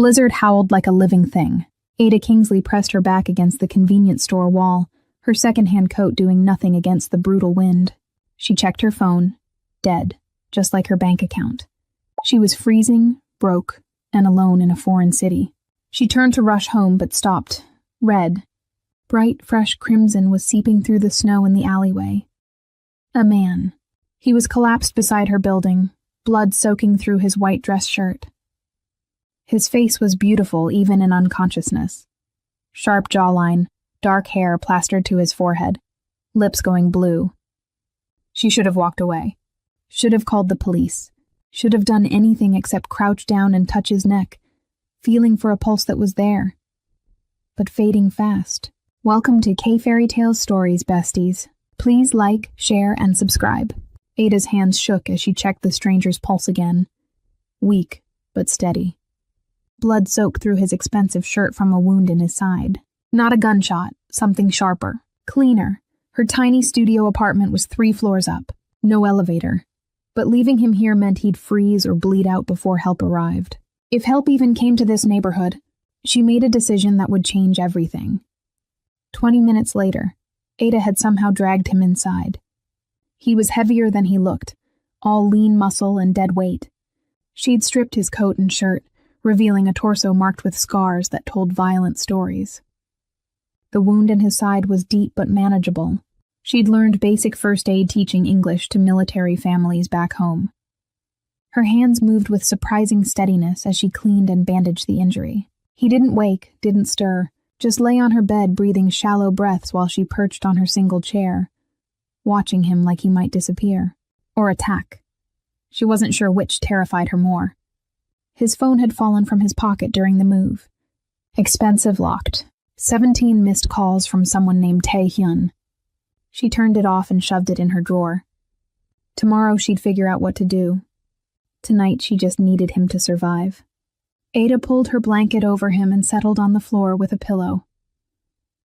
blizzard howled like a living thing. Ada Kingsley pressed her back against the convenience store wall, her second-hand coat doing nothing against the brutal wind. She checked her phone. Dead, just like her bank account. She was freezing, broke, and alone in a foreign city. She turned to rush home but stopped. Red, bright, fresh crimson was seeping through the snow in the alleyway. A man. He was collapsed beside her building, blood soaking through his white dress shirt. His face was beautiful even in unconsciousness. Sharp jawline, dark hair plastered to his forehead, lips going blue. She should have walked away. Should have called the police. Should have done anything except crouch down and touch his neck, feeling for a pulse that was there. But fading fast. Welcome to K-Fairy Tales Stories, besties. Please like, share, and subscribe. Ada's hands shook as she checked the stranger's pulse again. Weak, but steady. Blood soaked through his expensive shirt from a wound in his side. Not a gunshot, something sharper. Cleaner. Her tiny studio apartment was 3 floors up. No elevator. But leaving him here meant he'd freeze or bleed out before help arrived. If help even came to this neighborhood, she made a decision that would change everything. 20 minutes later, Ada had somehow dragged him inside. He was heavier than he looked, all lean muscle and dead weight. She'd stripped his coat and shirt, revealing a torso marked with scars that told violent stories. The wound in his side was deep but manageable. She'd learned basic first aid teaching English to military families back home. Her hands moved with surprising steadiness as she cleaned and bandaged the injury. He didn't wake, didn't stir, just lay on her bed breathing shallow breaths while she perched on her single chair, watching him like he might disappear. Or attack. She wasn't sure which terrified her more. His phone had fallen from his pocket during the move. Expensive locked. 17 missed calls from someone named Tae-hyun. She turned it off and shoved it in her drawer. Tomorrow she'd figure out what to do. Tonight she just needed him to survive. Ada pulled her blanket over him and settled on the floor with a pillow.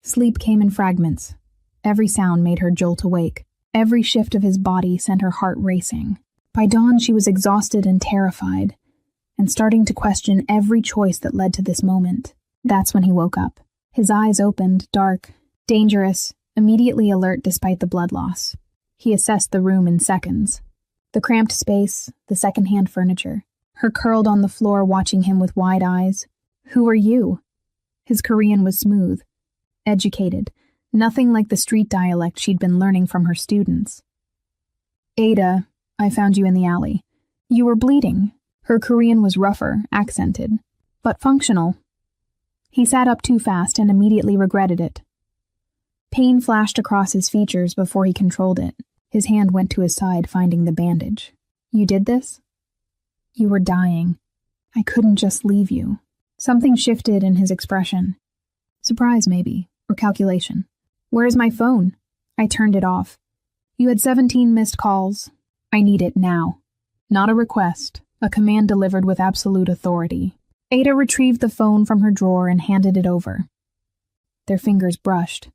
Sleep came in fragments. Every sound made her jolt awake. Every shift of his body sent her heart racing. By dawn she was exhausted and terrified, and starting to question every choice that led to this moment. That's when he woke up. His eyes opened, dark, dangerous, immediately alert despite the blood loss. He assessed the room in seconds. The cramped space, the second-hand furniture. Her curled on the floor watching him with wide eyes. Who are you? His Korean was smooth, educated, nothing like the street dialect she'd been learning from her students. Ada, I found you in the alley. You were bleeding. Her Korean was rougher, accented, but functional. He sat up too fast and immediately regretted it. Pain flashed across his features before he controlled it. His hand went to his side, finding the bandage. You did this? You were dying. I couldn't just leave you. Something shifted in his expression. Surprise, maybe, or calculation. Where's my phone? I turned it off. You had 17 missed calls. I need it now. Not a request. A command delivered with absolute authority. Ada retrieved the phone from her drawer and handed it over. Their fingers brushed.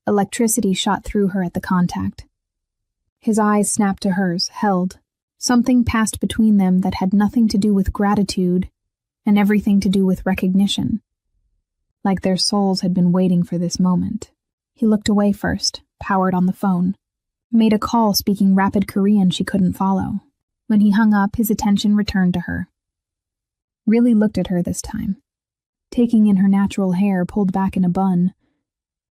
Electricity shot through her at the contact. His eyes snapped to hers, held. Something passed between them that had nothing to do with gratitude and everything to do with recognition. Like their souls had been waiting for this moment. He looked away first, powered on the phone. Made a call speaking rapid Korean she couldn't follow. When he hung up, his attention returned to her. Really looked at her this time. Taking in her natural hair pulled back in a bun.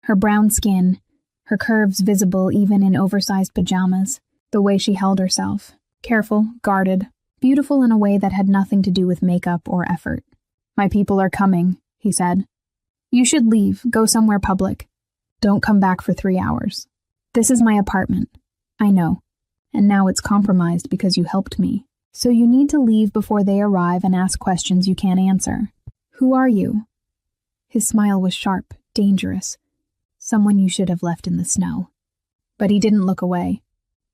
Her brown skin, her curves visible even in oversized pajamas, the way she held herself. Careful, guarded, beautiful in a way that had nothing to do with makeup or effort. My people are coming, he said. You should leave, go somewhere public. Don't come back for 3 hours. This is my apartment. I know. And now it's compromised because you helped me. So you need to leave before they arrive and ask questions you can't answer. Who are you? His smile was sharp, dangerous. Someone you should have left in the snow. But he didn't look away.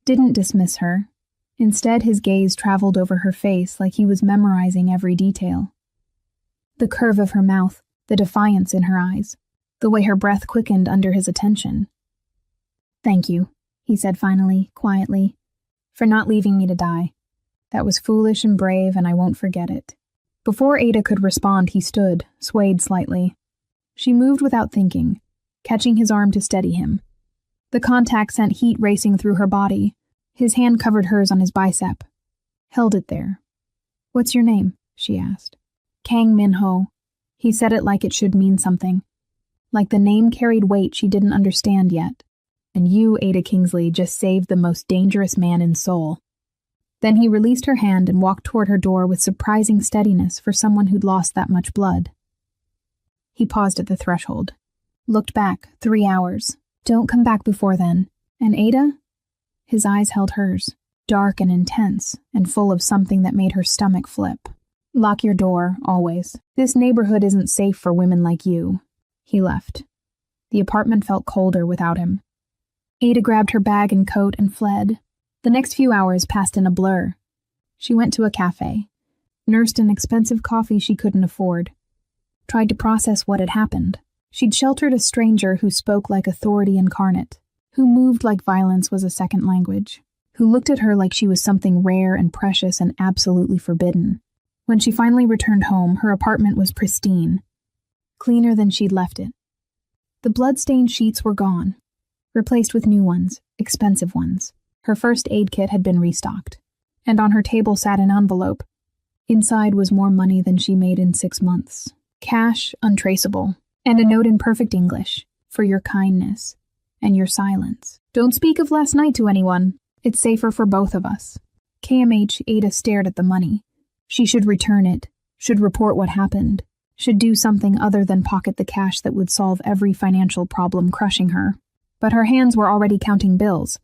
Didn't dismiss her. Instead, his gaze traveled over her face like he was memorizing every detail. The curve of her mouth, the defiance in her eyes, the way her breath quickened under his attention. Thank you, he said finally, quietly, for not leaving me to die. That was foolish and brave, and I won't forget it. Before Ada could respond, he stood, swayed slightly. She moved without thinking, catching his arm to steady him. The contact sent heat racing through her body. His hand covered hers on his bicep. Held it there. "What's your name?" she asked. "Kang Min-ho." He said it like it should mean something. Like the name carried weight she didn't understand yet. "And you, Ada Kingsley, just saved the most dangerous man in Seoul." Then he released her hand and walked toward her door with surprising steadiness for someone who'd lost that much blood. He paused at the threshold. Looked back, 3 hours. "Don't come back before then." "And Ada?" His eyes held hers, dark and intense, and full of something that made her stomach flip. "Lock your door, always. This neighborhood isn't safe for women like you." He left. The apartment felt colder without him. Ada grabbed her bag and coat and fled. The next few hours passed in a blur. She went to a cafe, nursed an expensive coffee she couldn't afford, tried to process what had happened. She'd sheltered a stranger who spoke like authority incarnate, who moved like violence was a second language, who looked at her like she was something rare and precious and absolutely forbidden. When she finally returned home, her apartment was pristine, cleaner than she'd left it. The blood-stained sheets were gone, replaced with new ones, expensive ones. Her first aid kit had been restocked, and on her table sat an envelope. Inside was more money than she made in 6 months. Cash untraceable, and a note in perfect English, "For your kindness and your silence. Don't speak of last night to anyone. It's safer for both of us." KMH. Ada stared at the money. She should return it, should report what happened, should do something other than pocket the cash that would solve every financial problem crushing her. But her hands were already counting bills,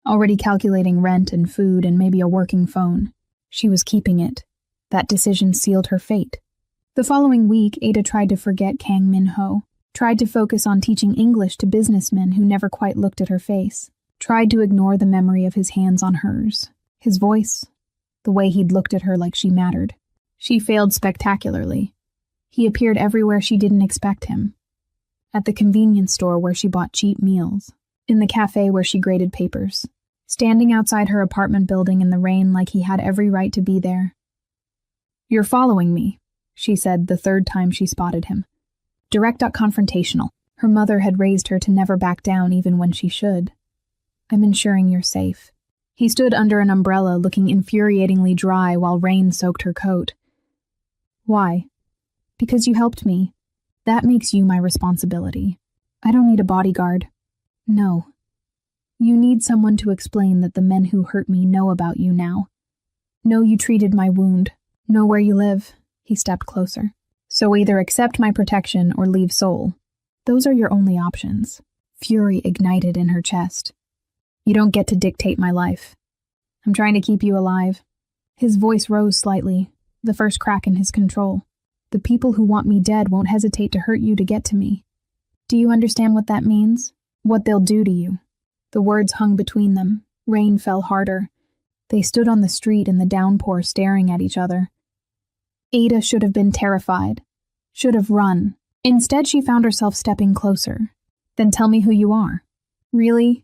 already calculating rent and food and maybe a working phone. She was keeping it. That decision sealed her fate. The following week, Ada tried to forget Kang Min-ho, tried to focus on teaching English to businessmen who never quite looked at her face, tried to ignore the memory of his hands on hers, his voice, the way he'd looked at her like she mattered. She failed spectacularly. He appeared everywhere she didn't expect him. At the convenience store where she bought cheap meals, in the cafe where she graded papers, standing outside her apartment building in the rain like he had every right to be there. "You're following me," she said the third time she spotted him. Direct, confrontational. Her mother had raised her to never back down even when she should. "I'm ensuring you're safe." He stood under an umbrella looking infuriatingly dry while rain soaked her coat. "Why?" "Because you helped me. That makes you my responsibility. I don't need a bodyguard." "No. You need someone to explain that the men who hurt me know about you now. Know you treated my wound. Know where you live." He stepped closer. "So either accept my protection or leave Seoul. Those are your only options." Fury ignited in her chest. "You don't get to dictate my life. I'm trying to keep you alive." His voice rose slightly, the first crack in his control. "The people who want me dead won't hesitate to hurt you to get to me. Do you understand what that means? What they'll do to you?" The words hung between them. Rain fell harder. They stood on the street in the downpour staring at each other. Ada should have been terrified. Should have run. Instead, she found herself stepping closer. "Then tell me who you are." "Really?"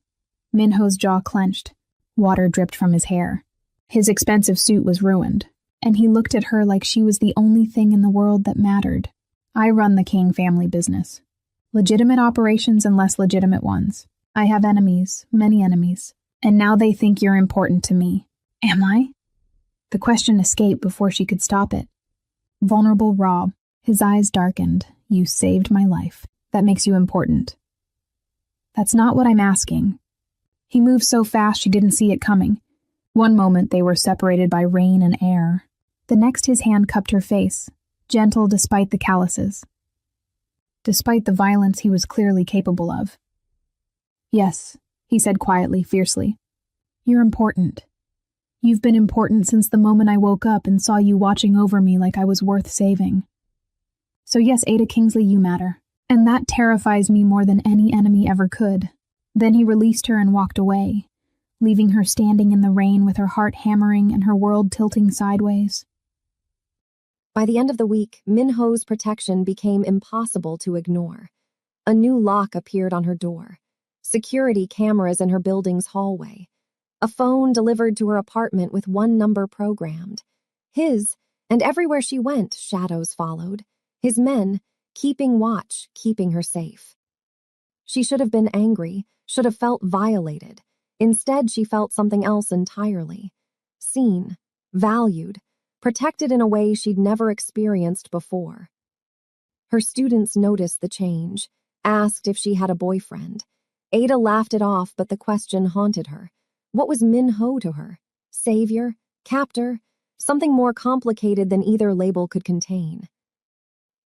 Minho's jaw clenched. Water dripped from his hair. His expensive suit was ruined, and he looked at her like she was the only thing in the world that mattered. "I run the King family business. Legitimate operations and less legitimate ones. I have enemies, many enemies, and now they think you're important to me." "Am I?" The question escaped before she could stop it. Vulnerable Rob, his eyes darkened. "You saved my life. That makes you important." "That's not what I'm asking." He moved so fast she didn't see it coming. One moment they were separated by rain and air. The next his hand cupped her face, gentle despite the calluses, despite the violence he was clearly capable of. "Yes," he said quietly, fiercely. "You're important. You've been important since the moment I woke up and saw you watching over me like I was worth saving. So yes, Ada Kingsley, you matter. And that terrifies me more than any enemy ever could." Then he released her and walked away, leaving her standing in the rain with her heart hammering and her world tilting sideways. By the end of the week, Minho's protection became impossible to ignore. A new lock appeared on her door, security cameras in her building's hallway, a phone delivered to her apartment with one number programmed. His, And everywhere she went, shadows followed. His men, keeping watch, keeping her safe. She should have been angry, should have felt violated. Instead, she felt something else entirely. Seen, valued, protected in a way she'd never experienced before. Her students noticed the change, asked if she had a boyfriend. Ada laughed it off, but the question haunted her. What was Min-ho to her? Savior? Captor? Something more complicated than either label could contain.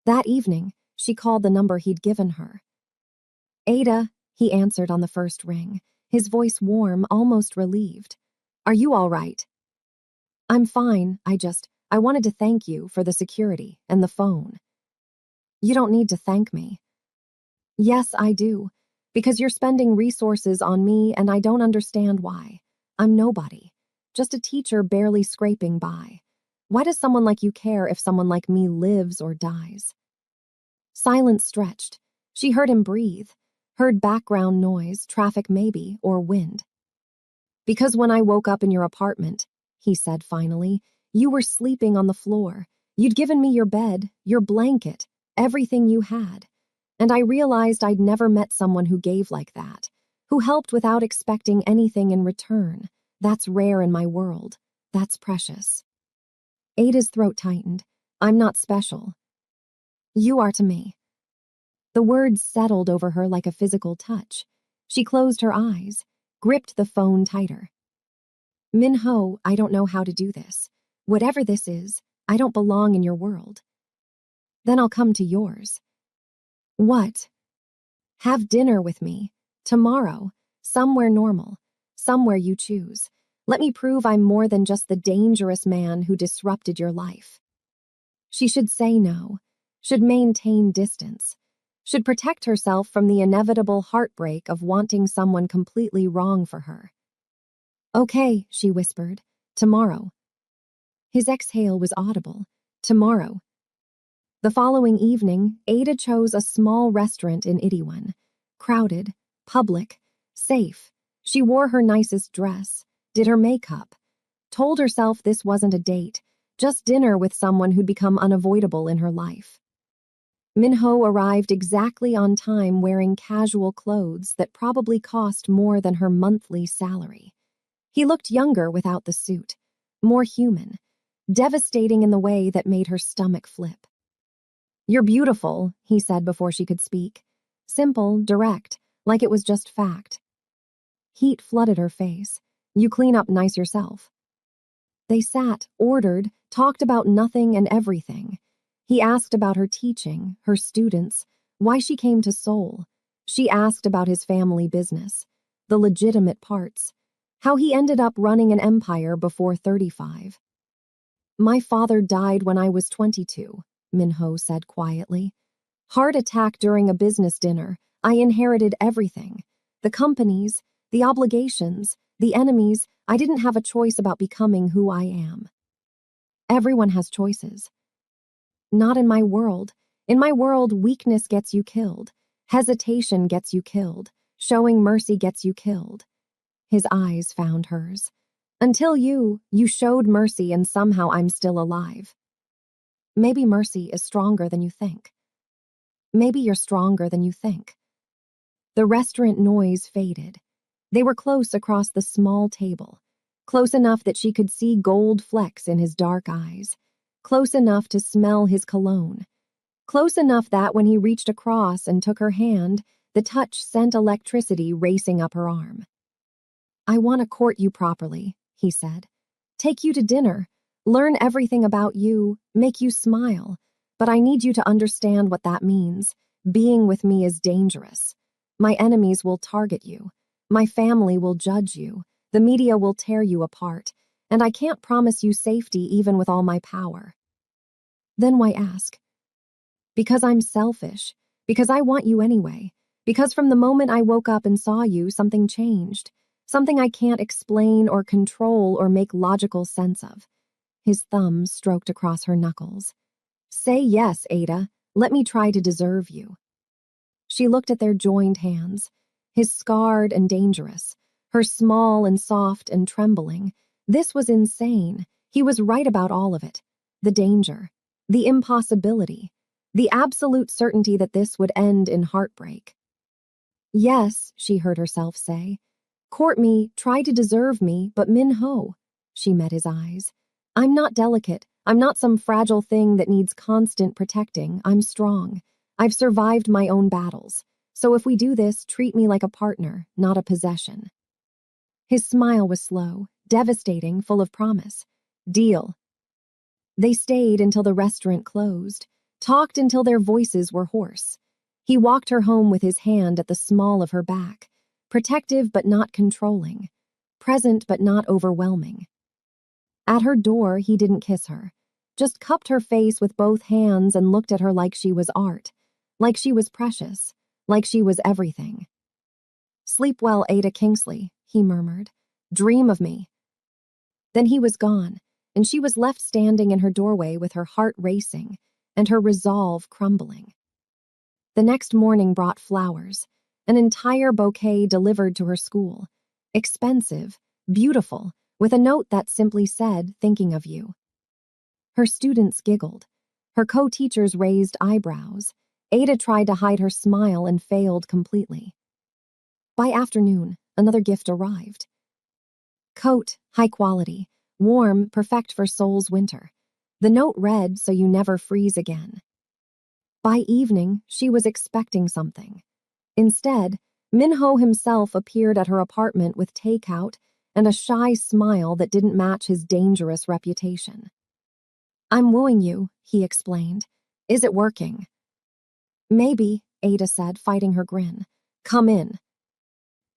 That evening, she called the number he'd given her. Ada, he answered on the first ring, his voice warm, almost relieved. Are you all right? I'm fine, I wanted to thank you for the security and the phone. You don't need to thank me. Yes, I do, because you're spending resources on me and I don't understand why. I'm nobody, just a teacher barely scraping by. Why does someone like you care if someone like me lives or dies? Silence stretched. She heard him breathe, heard background noise, traffic maybe, or wind. Because when I woke up in your apartment, he said finally, you were sleeping on the floor. You'd given me your bed, your blanket, everything you had. And I realized I'd never met someone who gave like that, who helped without expecting anything in return. That's rare in my world. That's precious. Ada's throat tightened. I'm not special. You are to me. The words settled over her like a physical touch. She closed her eyes, gripped the phone tighter. Min-ho, I don't know how to do this. Whatever this is, I don't belong in your world. Then I'll come to yours. What? Have dinner with me. Tomorrow. Somewhere normal. Somewhere you choose. Let me prove I'm more than just the dangerous man who disrupted your life. She should say no. Should maintain distance. Should protect herself from the inevitable heartbreak of wanting someone completely wrong for her. Okay, she whispered. Tomorrow. His exhale was audible. Tomorrow. The following evening, Ada chose a small restaurant in Itaewon. Crowded, public, safe. She wore her nicest dress, did her makeup, told herself this wasn't a date, just dinner with someone who'd become unavoidable in her life. Min-ho arrived exactly on time wearing casual clothes that probably cost more than her monthly salary. He looked younger without the suit, more human, devastating in the way that made her stomach flip. You're beautiful, he said before she could speak. Simple, direct, like it was just fact. Heat flooded her face. You clean up nice yourself. They sat, ordered, talked about nothing and everything. He asked about her teaching, her students, why she came to Seoul. She asked about his family business, the legitimate parts, how he ended up running an empire before 35. My father died when I was 22, Min-ho said quietly. Heart attack during a business dinner. I inherited everything. The companies, the obligations, the enemies. I didn't have a choice about becoming who I am. Everyone has choices. Not in my world. In my world, weakness gets you killed. Hesitation gets you killed. Showing mercy gets you killed. His eyes found hers. Until you showed mercy and somehow I'm still alive. Maybe mercy is stronger than you think. Maybe you're stronger than you think. The restaurant noise faded. They were close across the small table, close enough that she could see gold flecks in his dark eyes, close enough to smell his cologne, close enough that when he reached across and took her hand, the touch sent electricity racing up her arm. I want to court you properly, he said. Take you to dinner, learn everything about you, make you smile. But I need you to understand what that means. Being with me is dangerous. My enemies will target you. My family will judge you. The media will tear you apart. And I can't promise you safety even with all my power. Then why ask? Because I'm selfish. Because I want you anyway. Because from the moment I woke up and saw you, something changed. Something I can't explain or control or make logical sense of. His thumb stroked across her knuckles. Say yes, Ada. Let me try to deserve you. She looked at their joined hands, his scarred and dangerous, her small and soft and trembling. This was insane. He was right about all of it. the danger, the impossibility, the absolute certainty that this would end in heartbreak. Yes, she heard herself say. Court me, try to deserve me, but Min-ho. She met his eyes. I'm not delicate. I'm not some fragile thing that needs constant protecting. I'm strong. I've survived my own battles. So if we do this, treat me like a partner, not a possession. His smile was slow, devastating, full of promise. Deal. They stayed until the restaurant closed, talked until their voices were hoarse. He walked her home with his hand at the small of her back, protective but not controlling, present but not overwhelming. At her door, he didn't kiss her, just cupped her face with both hands and looked at her like she was art, like she was precious, like she was everything. Sleep well, Ada Kingsley, he murmured. Dream of me. Then he was gone, and she was left standing in her doorway with her heart racing and her resolve crumbling. The next morning brought flowers, an entire bouquet delivered to her school. Expensive, beautiful, with a note that simply said, thinking of you. Her students giggled. Her co-teachers raised eyebrows. Ada tried to hide her smile and failed completely. By afternoon, another gift arrived. Coat, high quality, warm, perfect for Seoul's winter. The note read, so you never freeze again. By evening, she was expecting something. Instead, Min-ho himself appeared at her apartment with takeout and a shy smile that didn't match his dangerous reputation. I'm wooing you, he explained. Is it working? Maybe, Ada said, fighting her grin. Come in.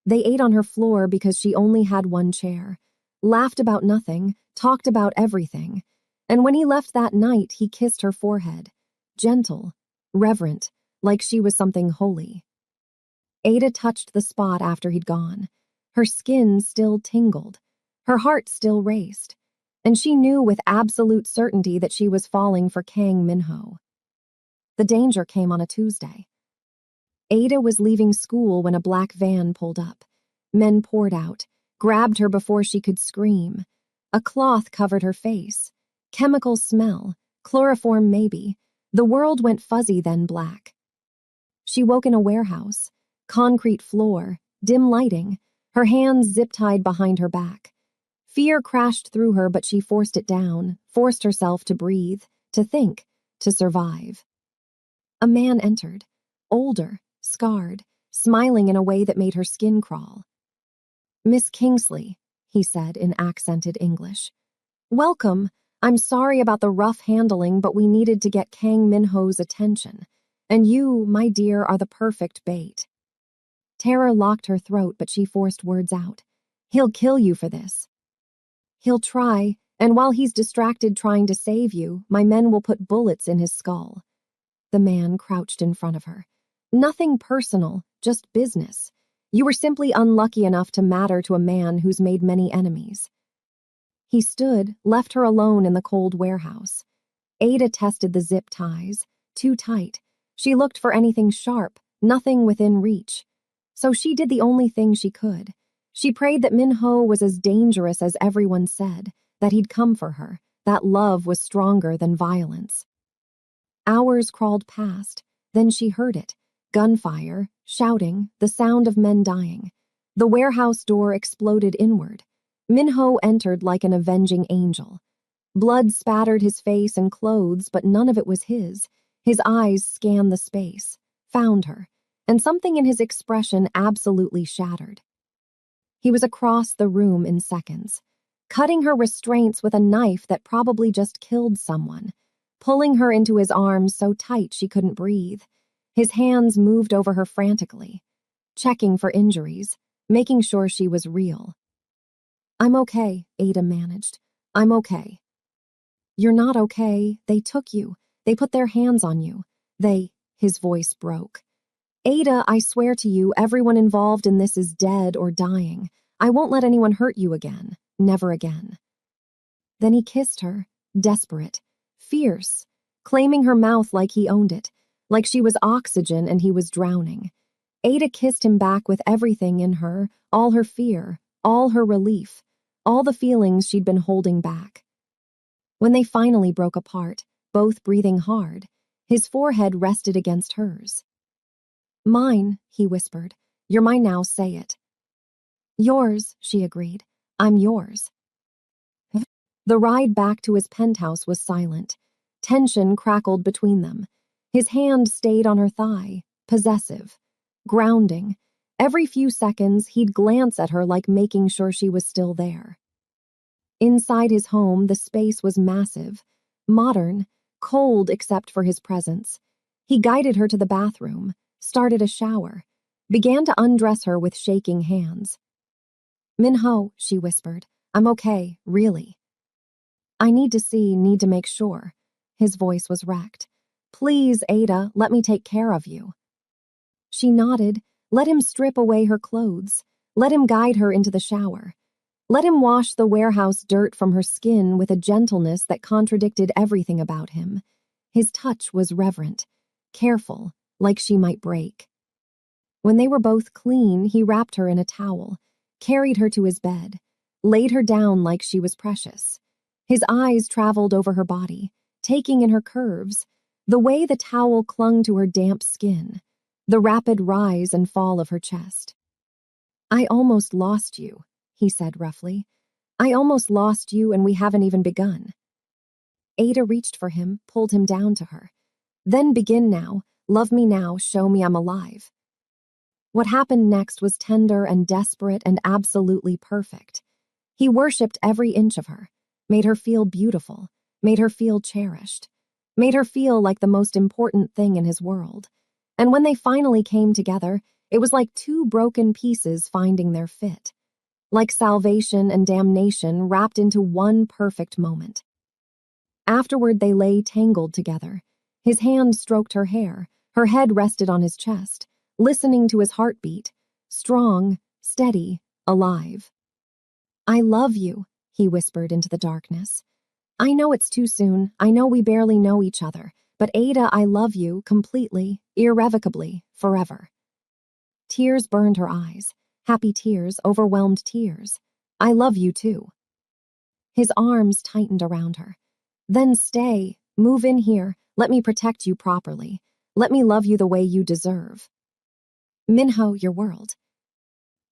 They ate on her floor because she only had one chair, laughed about nothing, talked about everything, and when he left that night, he kissed her forehead, gentle, reverent, like she was something holy. Ada touched the spot after he'd gone. Her skin still tingled, her heart still raced, and she knew with absolute certainty that she was falling for Kang Min-ho. The danger came on a Tuesday. Ada was leaving school when a black van pulled up. Men poured out, grabbed her before she could scream. A cloth covered her face. Chemical smell, chloroform maybe. The world went fuzzy, then black. She woke in a warehouse, concrete floor, dim lighting, her hands zip-tied behind her back. Fear crashed through her, but she forced it down, forced herself to breathe, to think, to survive. A man entered, older, scarred, smiling in a way that made her skin crawl. Miss Kingsley, he said in accented English. Welcome. I'm sorry about the rough handling, but we needed to get Kang Min-ho's attention. And you, my dear, are the perfect bait. Terror locked her throat, but she forced words out. He'll kill you for this. He'll try, and while he's distracted trying to save you, my men will put bullets in his skull. The man crouched in front of her. Nothing personal, just business. You were simply unlucky enough to matter to a man who's made many enemies. He stood, left her alone in the cold warehouse. Ada tested the zip ties. Too tight. She looked for anything sharp, nothing within reach. So she did the only thing she could. She prayed that Min-ho was as dangerous as everyone said, that he'd come for her, that love was stronger than violence. Hours crawled past, then she heard it. Gunfire, shouting, the sound of men dying. The warehouse door exploded inward. Min-ho entered like an avenging angel. Blood spattered his face and clothes, but none of it was his. His eyes scanned the space, found her, and something in his expression absolutely shattered. He was across the room in seconds, cutting her restraints with a knife that probably just killed someone, pulling her into his arms so tight she couldn't breathe. His hands moved over her frantically, checking for injuries, making sure she was real. I'm okay, Ada managed. I'm okay. You're not okay. They took you. They put their hands on you. His voice broke. Ada, I swear to you, everyone involved in this is dead or dying. I won't let anyone hurt you again. Never again. Then he kissed her, desperate, fierce, claiming her mouth like he owned it, like she was oxygen and he was drowning. Ada kissed him back with everything in her, all her fear, all her relief, all the feelings she'd been holding back. When they finally broke apart, both breathing hard, his forehead rested against hers. "Mine," he whispered. "You're mine now, say it." "Yours," she agreed. "I'm yours." The ride back to his penthouse was silent. Tension crackled between them. His hand stayed on her thigh, possessive, grounding. Every few seconds, he'd glance at her like making sure she was still there. Inside his home, the space was massive, modern, cold except for his presence. He guided her to the bathroom, started a shower, began to undress her with shaking hands. "Minho," she whispered, "I'm okay, really." "I need to make sure." His voice was wrecked. "Please, Ada, let me take care of you." She nodded, let him strip away her clothes, let him guide her into the shower. Let him wash the warehouse dirt from her skin with a gentleness that contradicted everything about him. His touch was reverent, careful, like she might break. When they were both clean, he wrapped her in a towel, carried her to his bed, laid her down like she was precious. His eyes traveled over her body, taking in her curves, the way the towel clung to her damp skin, the rapid rise and fall of her chest. "I almost lost you," he said roughly. "I almost lost you, and we haven't even begun." Ada reached for him, pulled him down to her. "Then begin now. Love me now. Show me I'm alive." What happened next was tender and desperate and absolutely perfect. He worshipped every inch of her, made her feel beautiful, made her feel cherished, made her feel like the most important thing in his world. And when they finally came together, it was like two broken pieces finding their fit, like salvation and damnation wrapped into one perfect moment. Afterward, they lay tangled together. His hand stroked her hair, her head rested on his chest, listening to his heartbeat, strong, steady, alive. "I love you," he whispered into the darkness. "I know it's too soon, I know we barely know each other, but Ada, I love you completely, irrevocably, forever." Tears burned her eyes, happy tears, overwhelmed tears. "I love you too." His arms tightened around her. "Then stay, move in here, let me protect you properly. Let me love you the way you deserve." "Minho, your world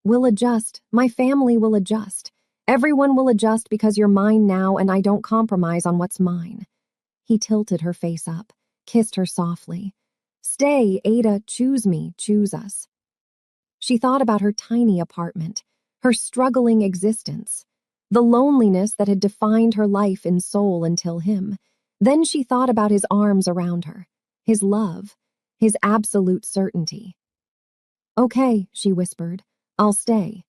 will adjust, my family will adjust. Everyone will adjust because you're mine now and I don't compromise on what's mine." He tilted her face up, kissed her softly. "Stay, Ada, choose me, choose us." She thought about her tiny apartment, her struggling existence, the loneliness that had defined her life in soul until him. Then she thought about his arms around her, his love, his absolute certainty. "Okay," she whispered, "I'll stay."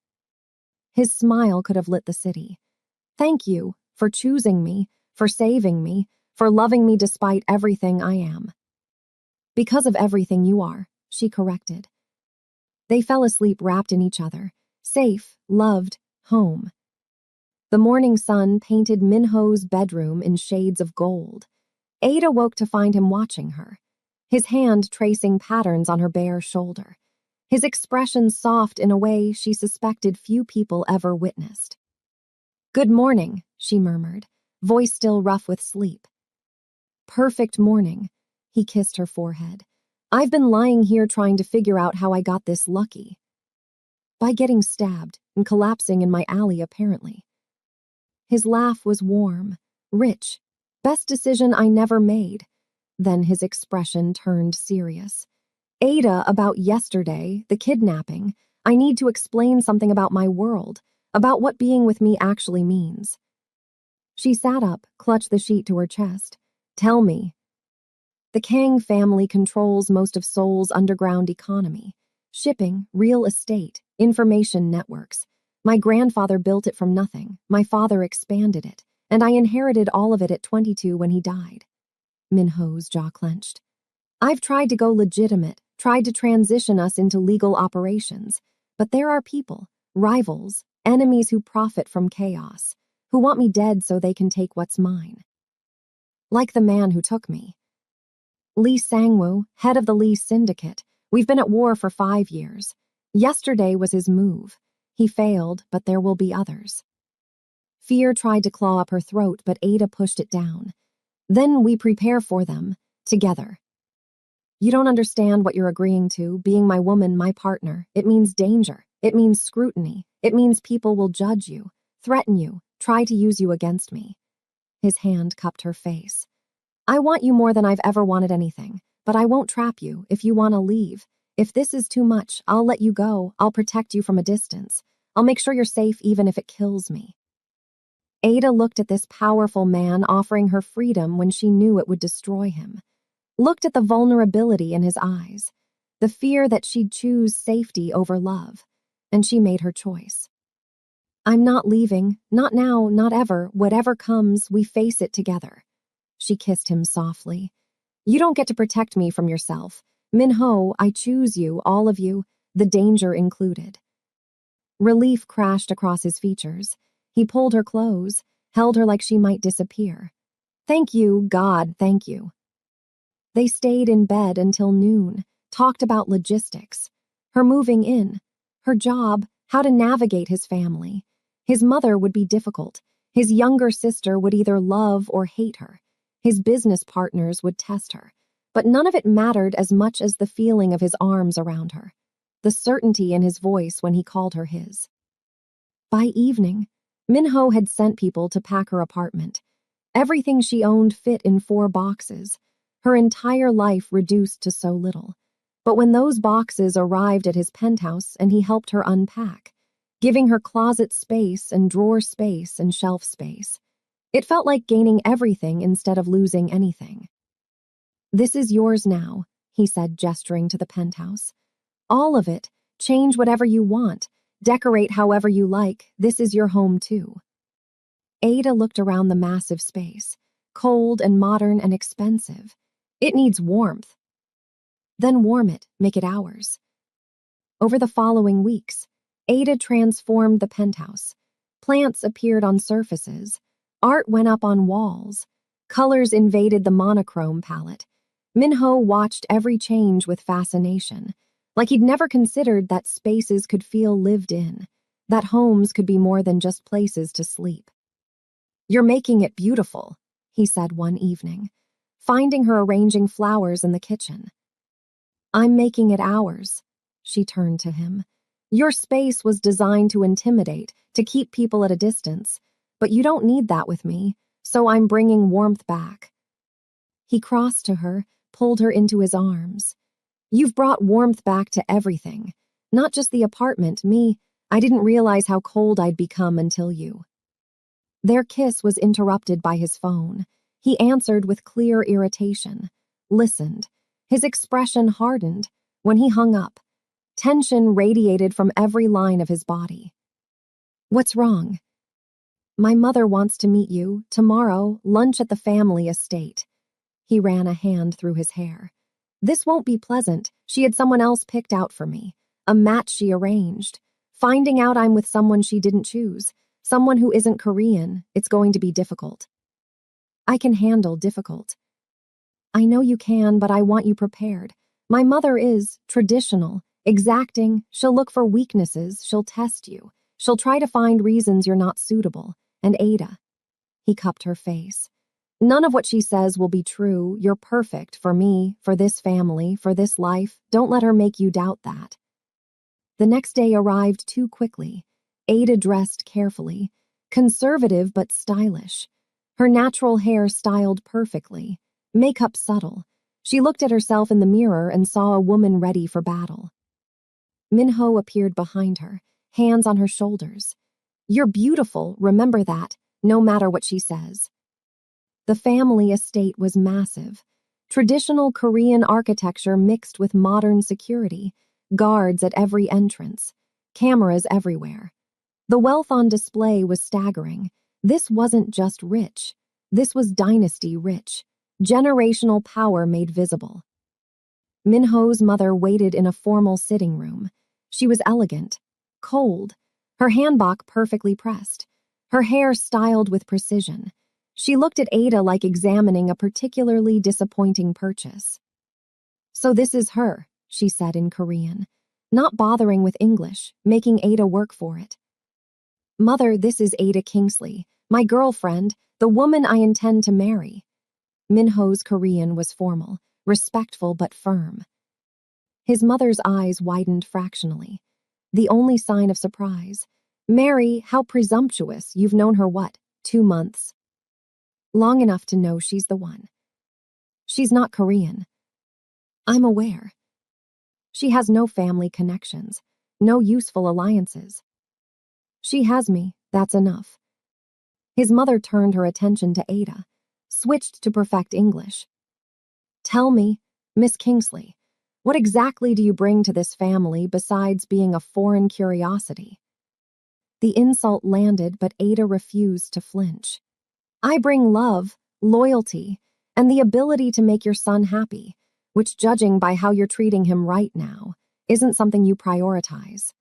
His smile could have lit the city. "Thank you for choosing me, for saving me, for loving me despite everything I am." "Because of everything you are," she corrected. They fell asleep wrapped in each other, safe, loved, home. The morning sun painted Minho's bedroom in shades of gold. Ada woke to find him watching her, his hand tracing patterns on her bare shoulder, his expression soft in a way she suspected few people ever witnessed. "Good morning," she murmured, voice still rough with sleep. "Perfect morning," he kissed her forehead. "I've been lying here trying to figure out how I got this lucky. By getting stabbed and collapsing in my alley, apparently." His laugh was warm, rich. "Best decision I never made." Then his expression turned serious. "Ada, about yesterday, the kidnapping, I need to explain something about my world, about what being with me actually means." She sat up, clutched the sheet to her chest. "Tell me." The Kang family controls most of Seoul's underground economy. Shipping, real estate, information networks. My grandfather built it from nothing. My father expanded it, and I inherited all of it at 22 when he died. Minho's jaw clenched. "I've tried to go legitimate, tried to transition us into legal operations, but there are people, rivals, enemies who profit from chaos, who want me dead so they can take what's mine. Like the man who took me. Lee Sang-woo, head of the Lee Syndicate. We've been at war for 5 years. Yesterday was his move. He failed, but there will be others." Fear tried to claw up her throat, but Ada pushed it down. Then we prepare for them, together. You don't understand what you're agreeing to, being my woman, my partner. It means danger. It means scrutiny. It means people will judge you, threaten you, try to use you against me. His hand cupped her face. I want you more than I've ever wanted anything, but I won't trap you if you want to leave. If this is too much, I'll let you go. I'll protect you from a distance. I'll make sure you're safe even if it kills me. Ada looked at this powerful man offering her freedom when she knew it would destroy him. Looked at the vulnerability in his eyes, the fear that she'd choose safety over love, and she made her choice. I'm not leaving, not now, not ever. Whatever comes, we face it together. She kissed him softly. You don't get to protect me from yourself. Min-ho, I choose you, all of you, the danger included. Relief crashed across his features. He pulled her close, held her like she might disappear. Thank you, God, thank you. They stayed in bed until noon, talked about logistics, her moving in, her job, how to navigate his family. His mother would be difficult. His younger sister would either love or hate her. His business partners would test her. But none of it mattered as much as the feeling of his arms around her, the certainty in his voice when he called her his. By evening, Min-ho had sent people to pack her apartment. Everything she owned fit in 4 boxes, her entire life reduced to so little. But when those boxes arrived at his penthouse and he helped her unpack, giving her closet space and drawer space and shelf space, it felt like gaining everything instead of losing anything. This is yours now, he said, gesturing to the penthouse. All of it, change whatever you want, decorate however you like, this is your home too. Ada looked around the massive space, cold and modern and expensive. It needs warmth. Then warm it, make it ours. Over the following weeks, Ada transformed the penthouse. Plants appeared on surfaces. Art went up on walls. Colors invaded the monochrome palette. Min-ho watched every change with fascination, like he'd never considered that spaces could feel lived in, that homes could be more than just places to sleep. You're making it beautiful, he said one evening, finding her arranging flowers in the kitchen. I'm making it ours, she turned to him. Your space was designed to intimidate, to keep people at a distance, but you don't need that with me, so I'm bringing warmth back. He crossed to her, pulled her into his arms. You've brought warmth back to everything, not just the apartment, me. I didn't realize how cold I'd become until you. Their kiss was interrupted by his phone. He answered with clear irritation, listened. His expression hardened. When he hung up, tension radiated from every line of his body. What's wrong? My mother wants to meet you, tomorrow, lunch at the family estate. He ran a hand through his hair. This won't be pleasant. She had someone else picked out for me, a match she arranged. Finding out I'm with someone she didn't choose, someone who isn't Korean, it's going to be difficult. I can handle difficult. I know you can, but I want you prepared. My mother is traditional, exacting. She'll look for weaknesses, she'll test you. She'll try to find reasons you're not suitable. And Ada. He cupped her face. None of what she says will be true. You're perfect for me, for this family, for this life. Don't let her make you doubt that. The next day arrived too quickly. Ada dressed carefully, conservative but stylish. Her natural hair styled perfectly, makeup subtle. She looked at herself in the mirror and saw a woman ready for battle. Min-ho appeared behind her, hands on her shoulders. You're beautiful, remember that, no matter what she says. The family estate was massive. Traditional Korean architecture mixed with modern security, guards at every entrance, cameras everywhere. The wealth on display was staggering. This wasn't just rich. This was dynasty rich. Generational power made visible. Min-ho's mother waited in a formal sitting room. She was elegant, cold, her hanbok perfectly pressed, her hair styled with precision. She looked at Ada like examining a particularly disappointing purchase. So this is her, she said in Korean, not bothering with English, making Ada work for it. Mother, this is Ada Kingsley, my girlfriend, the woman I intend to marry. Minho's Korean was formal, respectful but firm. His mother's eyes widened fractionally. The only sign of surprise. Mary, how presumptuous. You've known her what, 2 months? Long enough to know she's the one. She's not Korean. I'm aware. She has no family connections, no useful alliances. She has me, that's enough. His mother turned her attention to Ada, switched to perfect English. Tell me, Miss Kingsley, what exactly do you bring to this family besides being a foreign curiosity? The insult landed, but Ada refused to flinch. I bring love, loyalty, and the ability to make your son happy, which, judging by how you're treating him right now, isn't something you prioritize.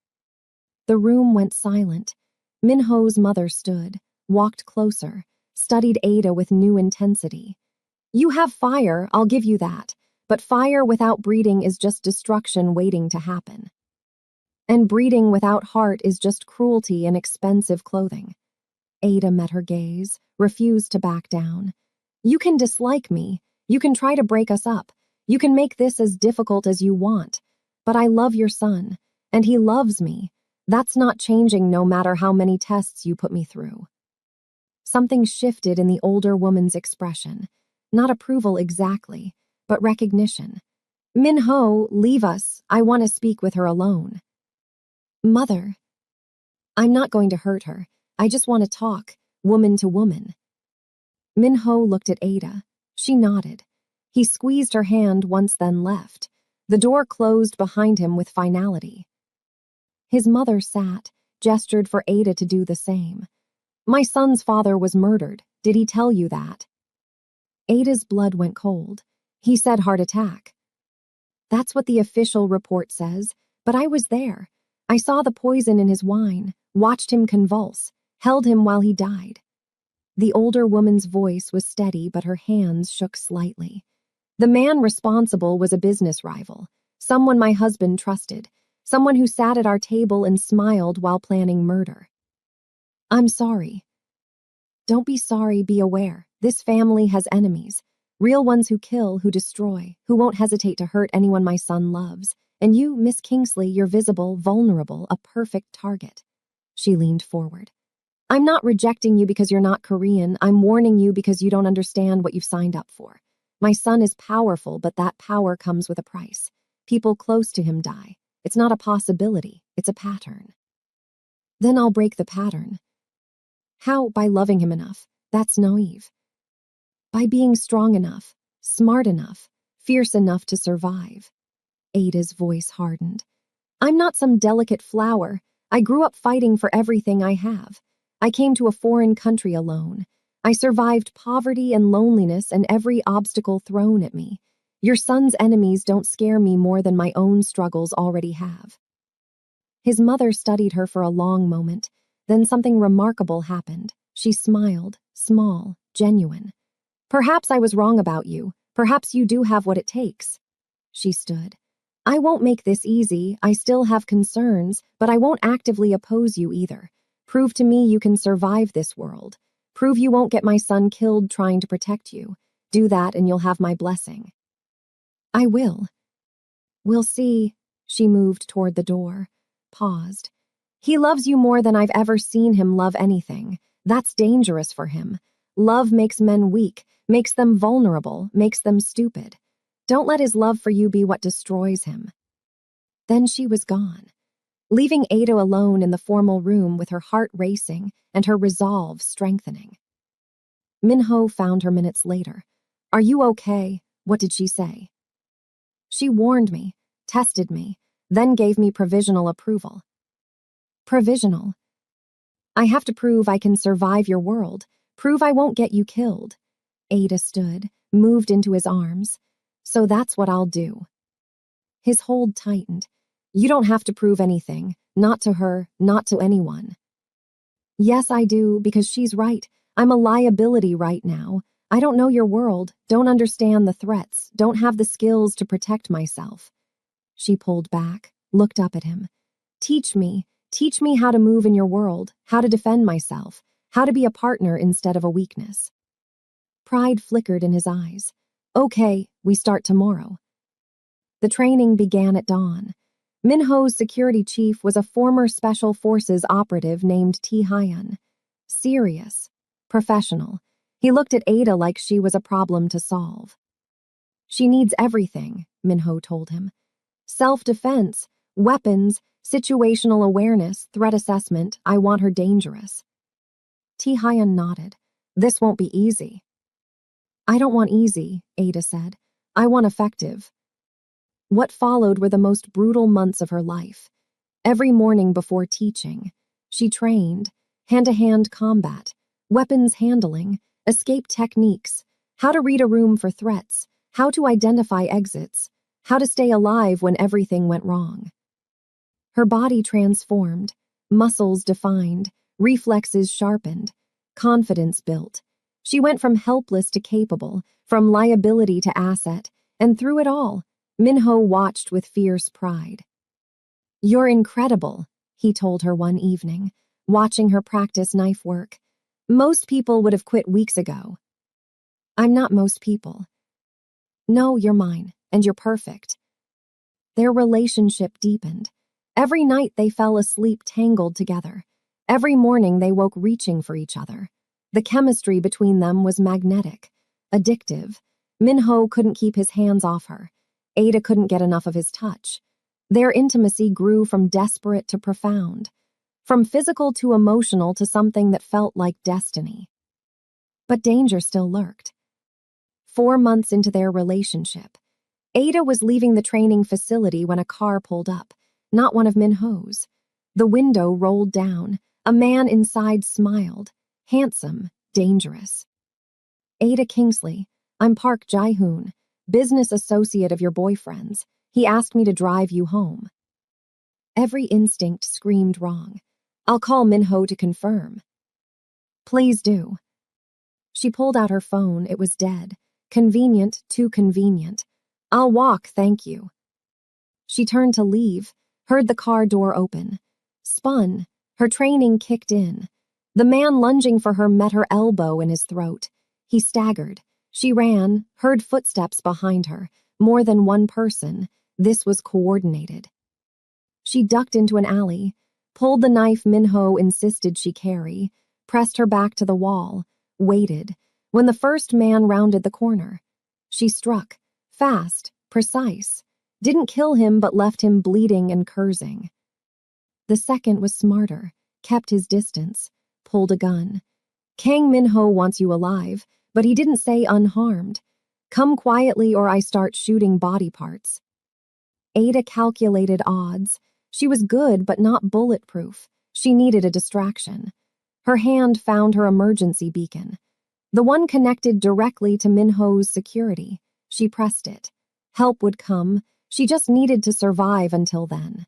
The room went silent. Minho's mother stood, walked closer, studied Ada with new intensity. You have fire, I'll give you that, but fire without breeding is just destruction waiting to happen. And breeding without heart is just cruelty and expensive clothing. Ada met her gaze, refused to back down. You can dislike me, you can try to break us up, you can make this as difficult as you want, but I love your son, and he loves me. That's not changing no matter how many tests you put me through. Something shifted in the older woman's expression. Not approval exactly, but recognition. Minho, leave us. I want to speak with her alone. Mother. I'm not going to hurt her. I just want to talk, woman to woman. Minho looked at Ada. She nodded. He squeezed her hand once, then left. The door closed behind him with finality. His mother sat, gestured for Ada to do the same. My son's father was murdered. Did he tell you that? Ada's blood went cold. He said heart attack. That's what the official report says, but I was there. I saw the poison in his wine, watched him convulse, held him while he died. The older woman's voice was steady, but her hands shook slightly. The man responsible was a business rival, someone my husband trusted, someone who sat at our table and smiled while planning murder. I'm sorry. Don't be sorry, be aware. This family has enemies, real ones who kill, who destroy, who won't hesitate to hurt anyone my son loves. And you, Miss Kingsley, you're visible, vulnerable, a perfect target. She leaned forward. I'm not rejecting you because you're not Korean. I'm warning you because you don't understand what you've signed up for. My son is powerful, but that power comes with a price. People close to him die. It's not a possibility, it's a pattern. Then I'll break the pattern. How? By loving him enough. That's naive. By being strong enough, smart enough, fierce enough to survive. Ada's voice hardened. I'm not some delicate flower. I grew up fighting for everything I have. I came to a foreign country alone. I survived poverty and loneliness and every obstacle thrown at me. Your son's enemies don't scare me more than my own struggles already have. His mother studied her for a long moment. Then something remarkable happened. She smiled, small, genuine. Perhaps I was wrong about you. Perhaps you do have what it takes. She stood. I won't make this easy. I still have concerns, but I won't actively oppose you either. Prove to me you can survive this world. Prove you won't get my son killed trying to protect you. Do that and you'll have my blessing. I will. We'll see. She moved toward the door, paused. He loves you more than I've ever seen him love anything. That's dangerous for him. Love makes men weak, makes them vulnerable, makes them stupid. Don't let his love for you be what destroys him. Then she was gone, leaving Ada alone in the formal room with her heart racing and her resolve strengthening. Minho found her minutes later. Are you okay? What did she say? She warned me, tested me, then gave me provisional approval. Provisional. I have to prove I can survive your world, prove I won't get you killed. Ada stood, moved into his arms. So that's what I'll do. His hold tightened. You don't have to prove anything, not to her, not to anyone. Yes, I do, because she's right. I'm a liability right now. I don't know your world, don't understand the threats, don't have the skills to protect myself. She pulled back, looked up at him. Teach me, Teach me how to move in your world, how to defend myself, how to be a partner instead of a weakness. Pride flickered in his eyes. Okay, we start tomorrow. The training began at dawn. Minho's security chief was a former Special Forces operative named Hyun. Serious, professional. He looked at Ada like she was a problem to solve. She needs everything, Minho told him. Self-defense, weapons, situational awareness, threat assessment. I want her dangerous. Hyun nodded. This won't be easy. I don't want easy, Ada said. I want effective. What followed were the most brutal months of her life. Every morning before teaching, she trained hand-to-hand combat, weapons handling, escape techniques, how to read a room for threats, how to identify exits, how to stay alive when everything went wrong. Her body transformed, muscles defined, reflexes sharpened, confidence built. She went from helpless to capable, from liability to asset, and through it all, Minho watched with fierce pride. You're incredible, he told her one evening, watching her practice knife work. Most people would have quit weeks ago. I'm not most people. No, you're mine, and you're perfect. Their relationship deepened. Every night they fell asleep tangled together. Every morning they woke reaching for each other. The chemistry between them was magnetic, addictive. Minho couldn't keep his hands off her. Ada couldn't get enough of his touch. Their intimacy grew from desperate to profound, from physical to emotional to something that felt like destiny. But danger still lurked. 4 months into their relationship, Ada was leaving the training facility when a car pulled up, not one of Minho's. The window rolled down. A man inside smiled. Handsome, dangerous. Ada Kingsley, I'm Park Jae-hoon, business associate of your boyfriend's. He asked me to drive you home. Every instinct screamed wrong. I'll call Minho to confirm. Please do. She pulled out her phone. It was dead. Convenient, too convenient. I'll walk, thank you. She turned to leave, heard the car door open. Spun. Her training kicked in. The man lunging for her met her elbow in his throat. He staggered. She ran, heard footsteps behind her. More than one person. This was coordinated. She ducked into an alley, pulled the knife Minho insisted she carry, pressed her back to the wall, waited. When the first man rounded the corner, she struck. Fast, precise. Didn't kill him but left him bleeding and cursing. The second was smarter, kept his distance, pulled a gun. Kang Minho wants you alive, but he didn't say unharmed. Come quietly or I start shooting body parts. Ada calculated odds. She was good but not bulletproof. She needed a distraction. Her hand found her emergency beacon. The one connected directly to Minho's security. She pressed it. Help would come. She just needed to survive until then.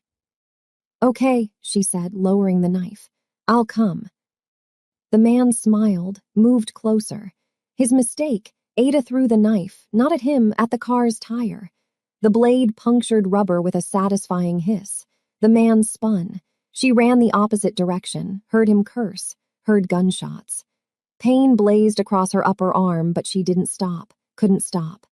Okay, she said, lowering the knife. I'll come. The man smiled, moved closer. His mistake, Ada threw the knife, not at him, at the car's tire. The blade punctured rubber with a satisfying hiss. The man spun. She ran the opposite direction, heard him curse, heard gunshots. Pain blazed across her upper arm, but she didn't stop, couldn't stop.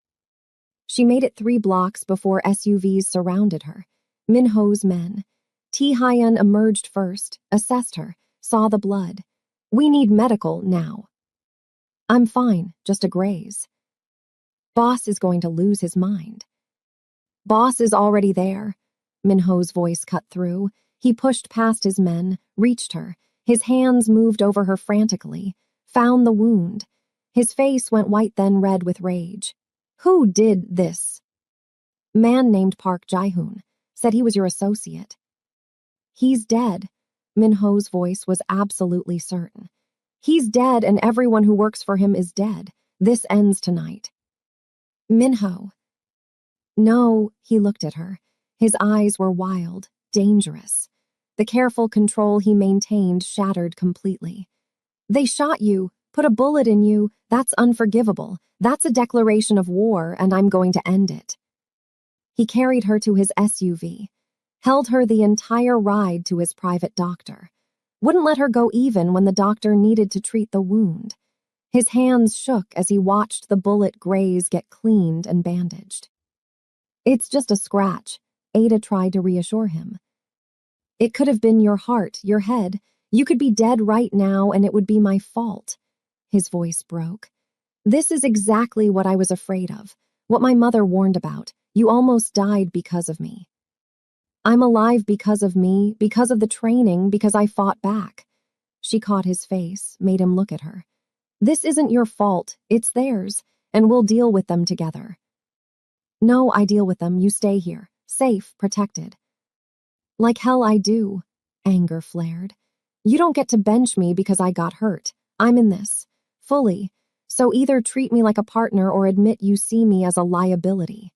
She made it 3 blocks before SUVs surrounded her. Minho's men. Hyun emerged first, assessed her, saw the blood. We need medical now. I'm fine, just a graze. Boss is going to lose his mind. Boss is already there. Minho's voice cut through. He pushed past his men, reached her. His hands moved over her frantically, found the wound. His face went white then red with rage. Who did this? Man named Park Jae-hoon. Said he was your associate. He's dead. Minho's voice was absolutely certain. He's dead and everyone who works for him is dead. This ends tonight. Minho. No, he looked at her. His eyes were wild, dangerous. The careful control he maintained shattered completely. They shot you, put a bullet in you. That's unforgivable. That's a declaration of war, and I'm going to end it. He carried her to his SUV. held her the entire ride to his private doctor, wouldn't let her go even when the doctor needed to treat the wound. His hands shook as he watched the bullet graze get cleaned and bandaged. "It's just a scratch," Ada tried to reassure him. "It could have been your heart, your head. You could be dead right now and it would be my fault." His voice broke. "This is exactly what I was afraid of, what my mother warned about. You almost died because of me. I'm alive because of me, because of the training, because I fought back." She caught his face, made him look at her. "This isn't your fault, it's theirs, and we'll deal with them together." "No, I deal with them. You stay here, safe, protected." "Like hell I do," anger flared. "You don't get to bench me because I got hurt. I'm in this, fully. So either treat me like a partner or admit you see me as a liability."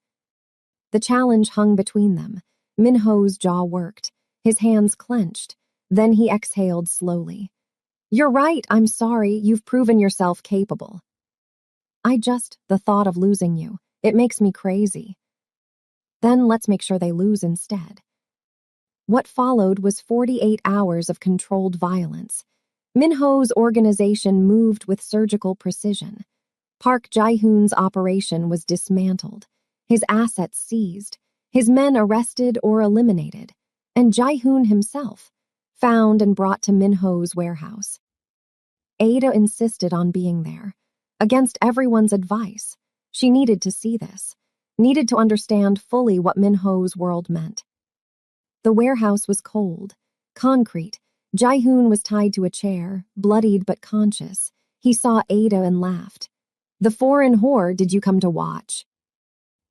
The challenge hung between them. Minho's jaw worked, his hands clenched. Then he exhaled slowly. "You're right, I'm sorry, you've proven yourself capable. The thought of losing you, it makes me crazy." "Then let's make sure they lose instead." What followed was 48 hours of controlled violence. Minho's organization moved with surgical precision. Park Jae-hoon's operation was dismantled, his assets seized, his men arrested or eliminated, and Jae-hoon himself found and brought to Minho's warehouse. Ada insisted on being there, against everyone's advice. She needed to see this, needed to understand fully what Minho's world meant. The warehouse was cold, concrete. Jae-hoon was tied to a chair, bloodied but conscious. He saw Ada and laughed. "The foreign whore, did you come to watch?"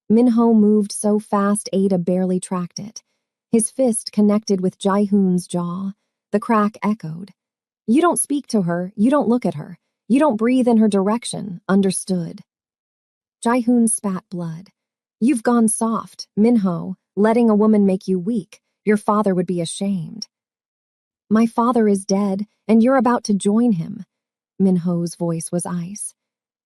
Minho moved so fast Ada barely tracked it. His fist connected with Jae-hoon's jaw. The crack echoed. "You don't speak to her, you don't look at her. You don't breathe in her direction, understood?" Jae-hoon spat blood. "You've gone soft, Minho, letting a woman make you weak. Your father would be ashamed." "My father is dead, and you're about to join him." Minho's voice was ice.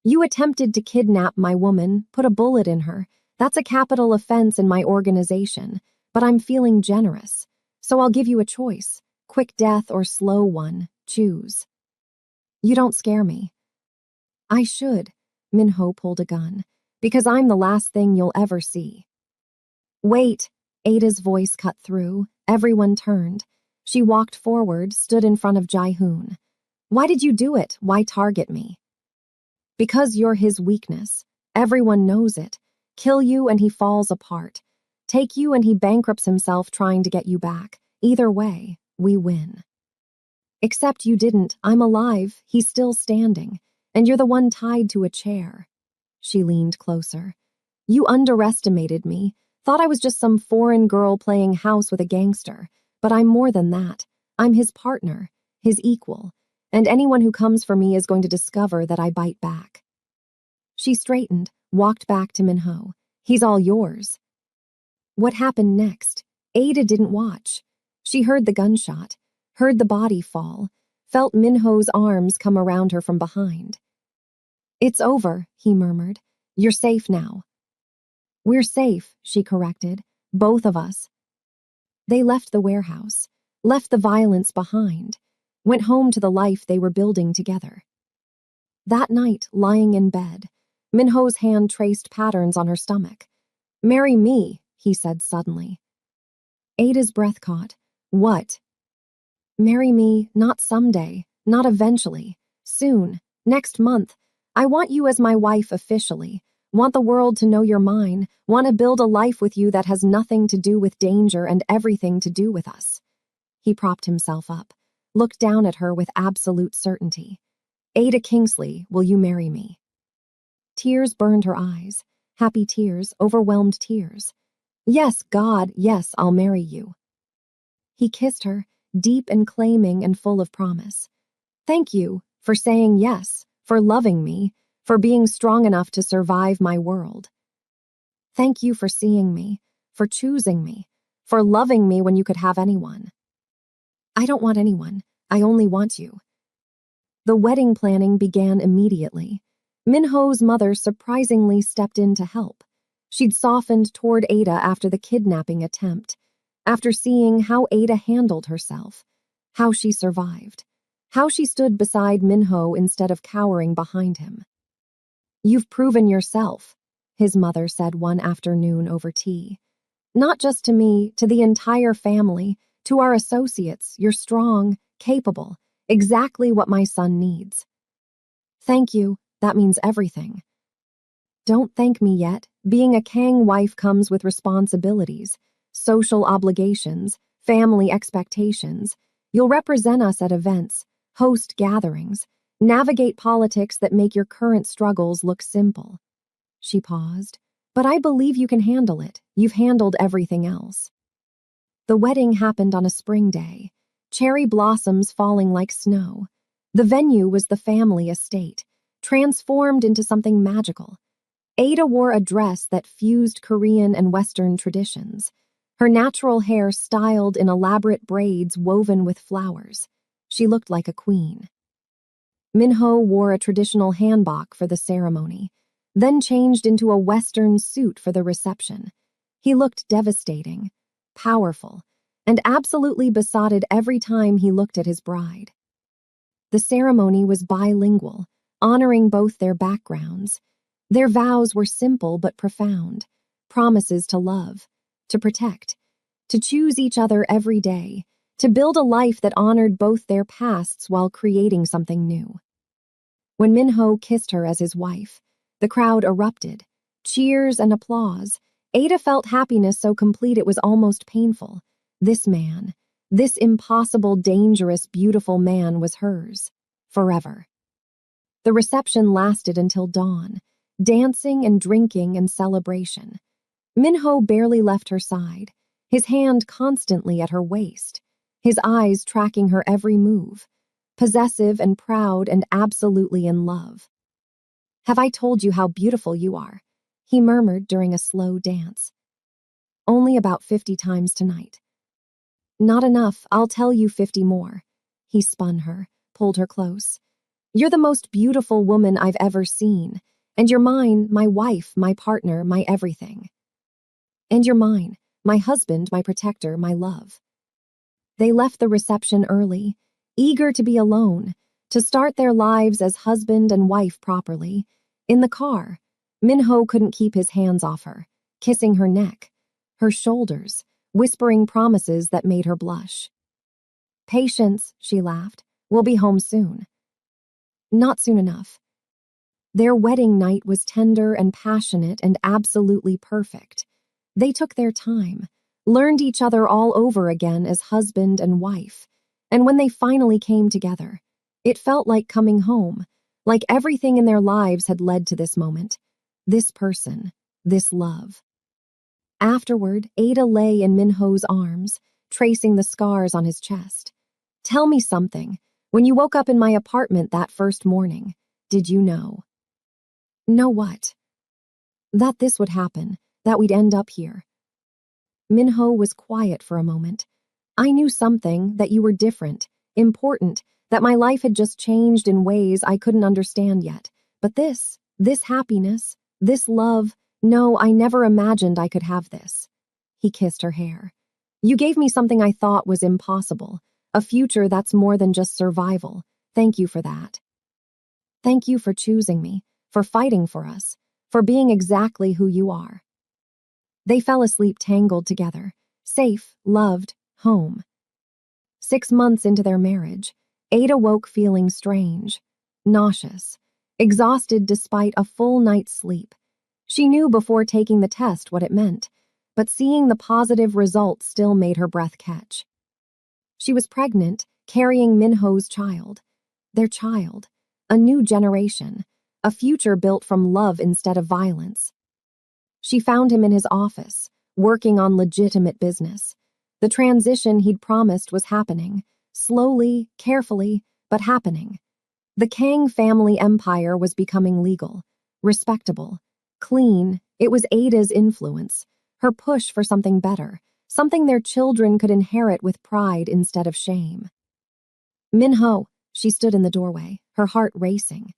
"You attempted to kidnap my woman, put a bullet in her. That's a capital offense in my organization, but I'm feeling generous. So I'll give you a choice, quick death or slow one, choose." "You don't scare me." "I should," Minho pulled a gun, "because I'm the last thing you'll ever see." "Wait," Ada's voice cut through. Everyone turned. She walked forward, stood in front of Jae-hoon. "Why did you do it? Why target me?" "Because you're his weakness. Everyone knows it. Kill you and he falls apart. Take you and he bankrupts himself trying to get you back. Either way, we win." "Except you didn't. I'm alive. He's still standing. And you're the one tied to a chair." She leaned closer. "You underestimated me. Thought I was just some foreign girl playing house with a gangster. But I'm more than that. I'm his partner, his equal. And anyone who comes for me is going to discover that I bite back." She straightened, walked back to Minho. "He's all yours." What happened next? Ada didn't watch. She heard the gunshot, heard the body fall, felt Minho's arms come around her from behind. "It's over," he murmured. "You're safe now." "We're safe," she corrected. "Both of us." They left the warehouse, left the violence behind, went home to the life they were building together. That night, lying in bed, Minho's hand traced patterns on her stomach. "Marry me," he said suddenly. Ada's breath caught. "What?" "Marry me, not someday, not eventually. Soon, next month. I want you as my wife officially. Want the world to know you're mine. Want to build a life with you that has nothing to do with danger and everything to do with us." He propped himself up, looked down at her with absolute certainty. "Ada Kingsley, will you marry me?" Tears burned her eyes. Happy tears, overwhelmed tears. "Yes, God, yes, I'll marry you." He kissed her, deep and claiming and full of promise. "Thank you for saying yes, for loving me, for being strong enough to survive my world. Thank you for seeing me, for choosing me, for loving me when you could have anyone." "I don't want anyone. I only want you." The wedding planning began immediately. Minho's mother surprisingly stepped in to help. She'd softened toward Ada after the kidnapping attempt. after seeing how Ada handled herself, how she survived, how she stood beside Minho instead of cowering behind him. "You've proven yourself," his mother said one afternoon over tea. "Not just to me, to the entire family, to our associates. You're strong, capable, exactly what my son needs." "Thank you, that means everything." "Don't thank me yet. Being a Kang wife comes with responsibilities, social obligations, family expectations. You'll represent us at events, host gatherings, navigate politics that make your current struggles look simple." She paused. "But I believe you can handle it. You've handled everything else." The wedding happened on a spring day, cherry blossoms falling like snow. The venue was the family estate, transformed into something magical. Ada wore a dress that fused Korean and Western traditions, her natural hair styled in elaborate braids woven with flowers. She looked like a queen. Minho wore a traditional hanbok for the ceremony, then changed into a Western suit for the reception. He looked devastating, powerful, and absolutely besotted every time he looked at his bride. The ceremony was bilingual, honoring both their backgrounds. Their vows were simple but profound, promises to love, to protect, to choose each other every day, to build a life that honored both their pasts while creating something new. When Minho kissed her as his wife, the crowd erupted, cheers and applause. Ada felt happiness so complete it was almost painful. This man, this impossible, dangerous, beautiful man was hers, forever. The reception lasted until dawn, dancing and drinking and celebration. Minho barely left her side, his hand constantly at her waist, his eyes tracking her every move, possessive and proud and absolutely in love. "Have I told you how beautiful you are?" he murmured during a slow dance. "Only about 50 times tonight." "Not enough, I'll tell you 50 more." He spun her, pulled her close. "You're the most beautiful woman I've ever seen. And you're mine, my wife, my partner, my everything. And you're mine, my husband, my protector, my love." They left the reception early, eager to be alone, to start their lives as husband and wife properly. In the car, Minho couldn't keep his hands off her, kissing her neck, her shoulders, whispering promises that made her blush. "Patience," she laughed. "We'll be home soon." Not soon enough. Their wedding night was tender and passionate and absolutely perfect. They took their time, learned each other all over again as husband and wife, and when they finally came together, it felt like coming home, like everything in their lives had led to this moment, this person, this love. Afterward, Ada lay in Minho's arms, tracing the scars on his chest. "Tell me something. When you woke up in my apartment that first morning, did you know?" "Know what?" "That this would happen, that we'd end up here." Minho was quiet for a moment. "I knew something, that you were different, important, that my life had just changed in ways I couldn't understand yet. But this happiness, this love, no, I never imagined I could have this." He kissed her hair. "You gave me something I thought was impossible, a future that's more than just survival. Thank you for that. Thank you for choosing me, for fighting for us, for being exactly who you are." They fell asleep tangled together, safe, loved, home. 6 months into their marriage, Ada woke feeling strange, nauseous, exhausted despite a full night's sleep. She knew before taking the test what it meant, but seeing the positive results still made her breath catch. She was pregnant, carrying Minho's child. Their child, a new generation, a future built from love instead of violence. She found him in his office, working on legitimate business. The transition he'd promised was happening, slowly, carefully, but happening. The Kang family empire was becoming legal, respectable, clean. It was Ada's influence, her push for something better, something their children could inherit with pride instead of shame. "Minho," she stood in the doorway, her heart racing.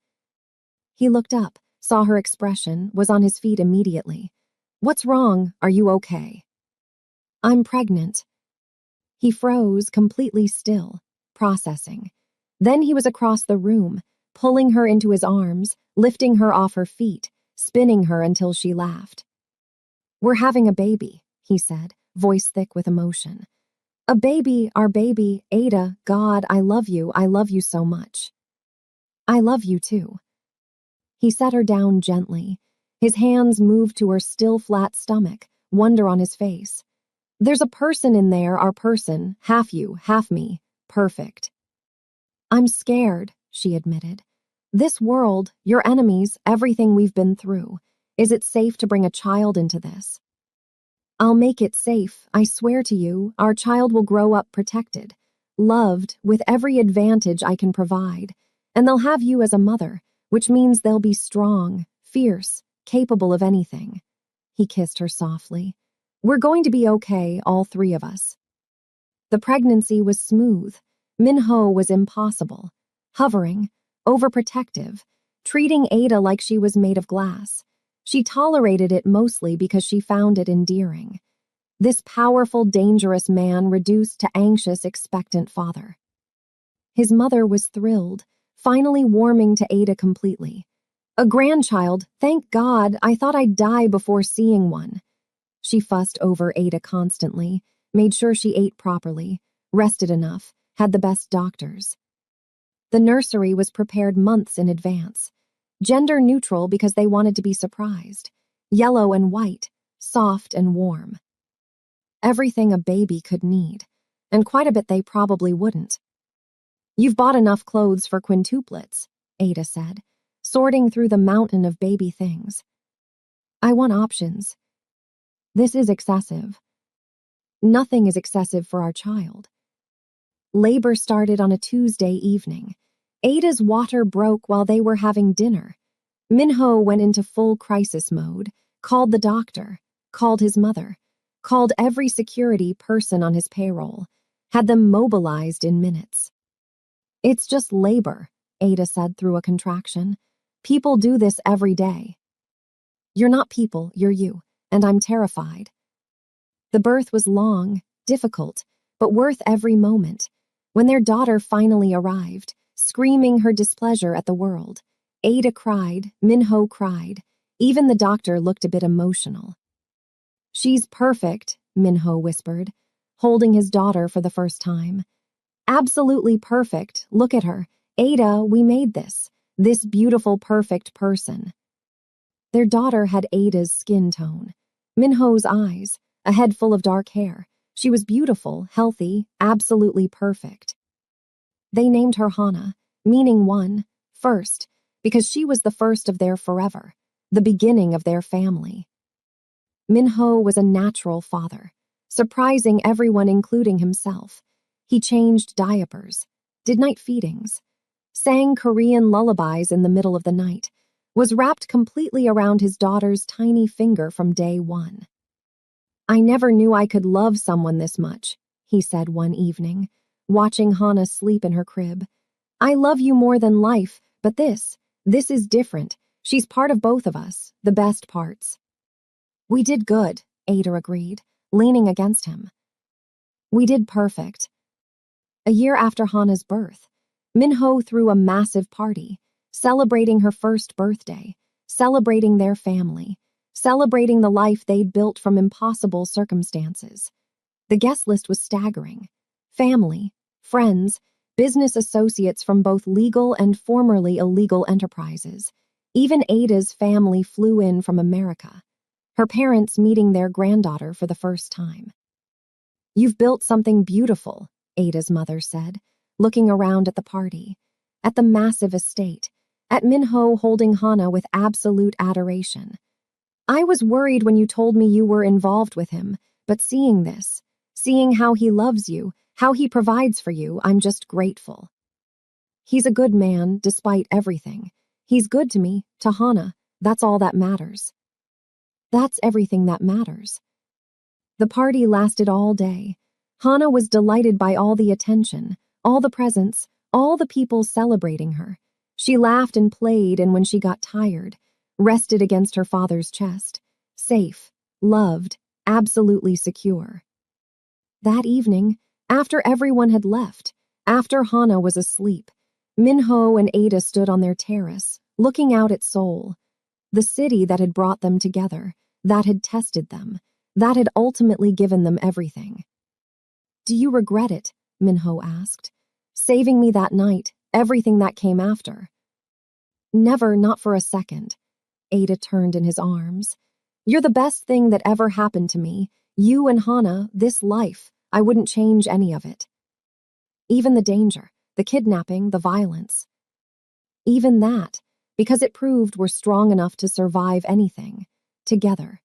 He looked up, saw her expression, was on his feet immediately. "What's wrong? Are you okay?" "I'm pregnant." He froze, completely still, processing. Then he was across the room, pulling her into his arms, lifting her off her feet, spinning her until she laughed. "We're having a baby," he said, voice thick with emotion. "A baby, our baby, Ada, God, I love you so much." "I love you too." He set her down gently. His hands moved to her still flat stomach, wonder on his face. "There's a person in there, our person, half you, half me, perfect." "I'm scared," she admitted. "This world, your enemies, everything we've been through. Is it safe to bring a child into this?" "I'll make it safe, I swear to you. Our child will grow up protected, loved, with every advantage I can provide. And they'll have you as a mother, which means they'll be strong, fierce, capable of anything." He kissed her softly. "We're going to be okay, all three of us." The pregnancy was smooth. Minho was impossible. Hovering, overprotective, treating Ada like she was made of glass. She tolerated it mostly because she found it endearing. This powerful, dangerous man reduced to anxious, expectant father. His mother was thrilled, finally warming to Ada completely. "A grandchild, thank God, I thought I'd die before seeing one." She fussed over Ada constantly, made sure she ate properly, rested enough, had the best doctors. The nursery was prepared months in advance. Gender neutral because they wanted to be surprised. Yellow and white, soft and warm. Everything a baby could need, and quite a bit they probably wouldn't. "You've bought enough clothes for quintuplets," Ada said, sorting through the mountain of baby things. "I want options. This is excessive." "Nothing is excessive for our child." Labor started on a Tuesday evening. Ada's water broke while they were having dinner. Minho went into full crisis mode, called the doctor, called his mother, called every security person on his payroll, had them mobilized in minutes. "It's just labor," Ada said through a contraction. "People do this every day." "You're not people, you're you, and I'm terrified." The birth was long, difficult, but worth every moment. When their daughter finally arrived, screaming her displeasure at the world, Ada cried, Minho cried. Even the doctor looked a bit emotional. "She's perfect," Minho whispered, holding his daughter for the first time. "Absolutely perfect. Look at her. Ada, we made this beautiful, perfect person." Their daughter had Ada's skin tone, Minho's eyes, a head full of dark hair. She was beautiful, healthy, absolutely perfect. They named her Hana, meaning one, first, because she was the first of their forever, the beginning of their family. Minho was a natural father, surprising everyone including himself. He changed diapers, did night feedings, sang Korean lullabies in the middle of the night, was wrapped completely around his daughter's tiny finger from day one. "I never knew I could love someone this much," he said one evening, watching Hana sleep in her crib. "I love you more than life, but this is different. She's part of both of us, the best parts." "We did good," Ada agreed, leaning against him. "We did perfect." A year after Hana's birth, Minho threw a massive party, celebrating her first birthday, celebrating their family, celebrating the life they'd built from impossible circumstances. The guest list was staggering. Family, friends, business associates from both legal and formerly illegal enterprises. Even Ada's family flew in from America, her parents meeting their granddaughter for the first time. "You've built something beautiful," Ada's mother said, looking around at the party, at the massive estate, at Minho holding Hana with absolute adoration. "I was worried when you told me you were involved with him, but seeing this, seeing how he loves you, how he provides for you, I'm just grateful. He's a good man, despite everything. He's good to me, to Hana. That's all that matters." That's everything that matters. The party lasted all day. Hana was delighted by all the attention, all the presents, all the people celebrating her. She laughed and played, and when she got tired, rested against her father's chest, safe, loved, absolutely secure. That evening, After everyone had left, after Hana was asleep, Minho and Ada stood on their terrace, looking out at Seoul, the city that had brought them together, that had tested them, that had ultimately given them everything. "Do you regret it?" Minho asked. "Saving me that night, everything that came after?" "Never, not for a second." Ada turned in his arms. "You're the best thing that ever happened to me. You and Hana, this life, I wouldn't change any of it. Even the danger, the kidnapping, the violence. Even that, because it proved we're strong enough to survive anything, together."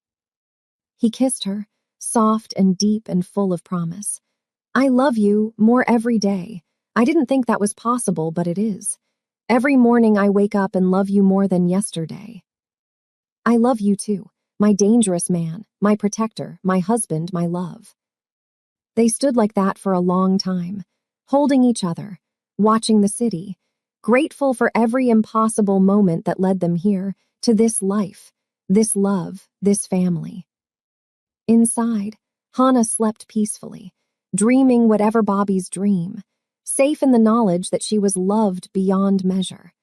He kissed her, soft and deep and full of promise. "I love you more every day. I didn't think that was possible, but it is. Every morning I wake up and love you more than yesterday. I love you too, my dangerous man, my protector, my husband, my love." They stood like that for a long time, holding each other, watching the city, grateful for every impossible moment that led them here, to this life, this love, this family. Inside, Hana slept peacefully, dreaming whatever Bobby's dream, safe in the knowledge that she was loved beyond measure,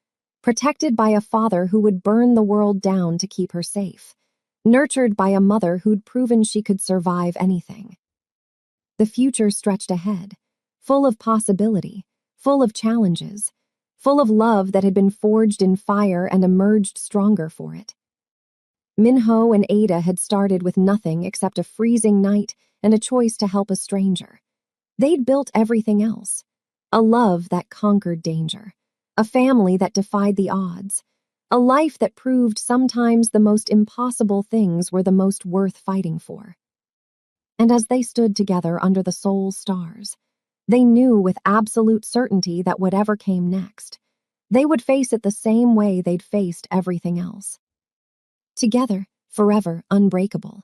protected by a father who would burn the world down to keep her safe, nurtured by a mother who'd proven she could survive anything. The future stretched ahead, full of possibility, full of challenges, full of love that had been forged in fire and emerged stronger for it. Minho and Ada had started with nothing except a freezing night and a choice to help a stranger. They'd built everything else. A love that conquered danger, a family that defied the odds, a life that proved sometimes the most impossible things were the most worth fighting for. And as they stood together under the Seoul stars, they knew with absolute certainty that whatever came next, they would face it the same way they'd faced everything else. Together, forever, unbreakable.